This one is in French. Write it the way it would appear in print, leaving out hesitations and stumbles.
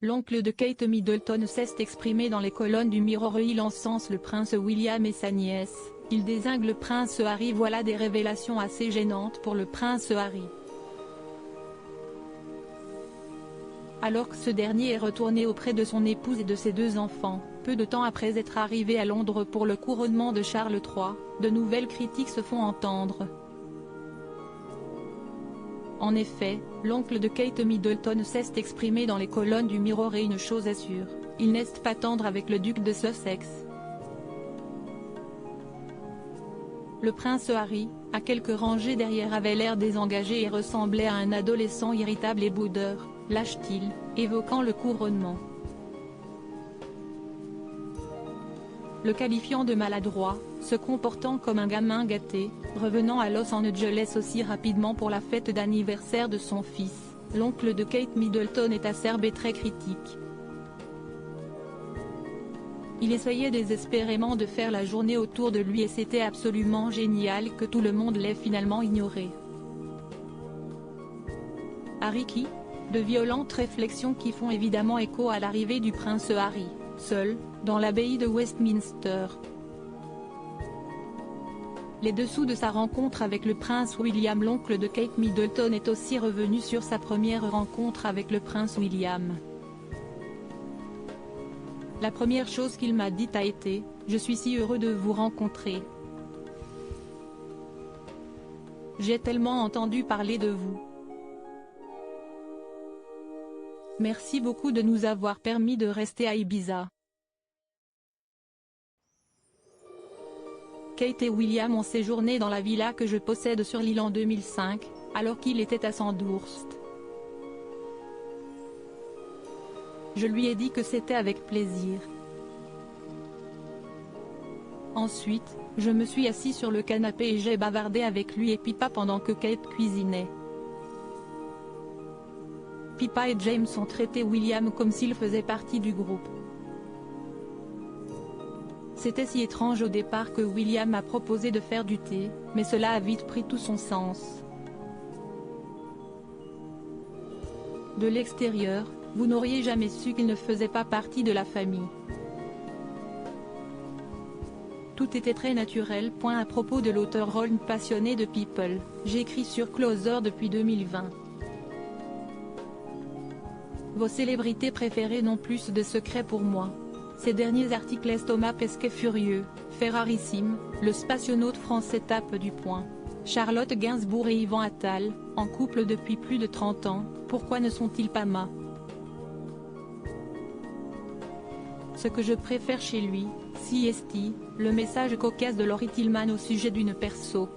L'oncle de Kate Middleton s'est exprimé dans les colonnes du Mirror et il encense le prince William et sa nièce, il désigne le prince Harry. Voilà des révélations assez gênantes pour le prince Harry. Alors que ce dernier est retourné auprès de son épouse et de ses 2 enfants, peu de temps après être arrivé à Londres pour le couronnement de Charles III, de nouvelles critiques se font entendre. En effet, l'oncle de Kate Middleton s'est exprimé dans les colonnes du Mirror et une chose est sûre, il n'est pas tendre avec le duc de Sussex. Le prince Harry, à quelques rangées derrière, avait l'air désengagé et ressemblait à un adolescent irritable et boudeur, lâche-t-il, évoquant le couronnement. Le qualifiant de maladroit, se comportant comme un gamin gâté, revenant à Los Angeles aussi rapidement pour la fête d'anniversaire de son fils, l'oncle de Kate Middleton est acerbe et très critique. Il essayait désespérément de faire la journée autour de lui et c'était absolument génial que tout le monde l'ait finalement ignoré. Harry qui ? De violentes réflexions qui font évidemment écho à l'arrivée du prince Harry, seul, dans l'abbaye de Westminster. Les dessous de sa rencontre avec le prince William. L'oncle de Kate Middleton est aussi revenu sur sa première rencontre avec le prince William. La première chose qu'il m'a dite a été « Je suis si heureux de vous rencontrer. J'ai tellement entendu parler de vous. Merci beaucoup de nous avoir permis de rester à Ibiza. » Kate et William ont séjourné dans la villa que je possède sur l'île en 2005, alors qu'il était à Sandhurst. Je lui ai dit que c'était avec plaisir. Ensuite, je me suis assis sur le canapé et j'ai bavardé avec lui et Pippa pendant que Kate cuisinait. Pippa et James ont traité William comme s'il faisait partie du groupe. C'était si étrange au départ que William a proposé de faire du thé, mais cela a vite pris tout son sens. De l'extérieur, vous n'auriez jamais su qu'il ne faisait pas partie de la famille. Tout était très naturel. À propos de l'auteur Ron passionné de People, j'écris sur Closer depuis 2020. Vos célébrités préférées n'ont plus de secrets pour moi. Ces derniers articles est Thomas Pesquet furieux, Ferrarissime, le spationaute français tape du poing. Charlotte Gainsbourg et Yvan Attal, en couple depuis plus de 30 ans, pourquoi ne sont-ils pas ma? Ce que je préfère chez lui, CST, le message cocasse de Laurie Tillman au sujet d'une perso.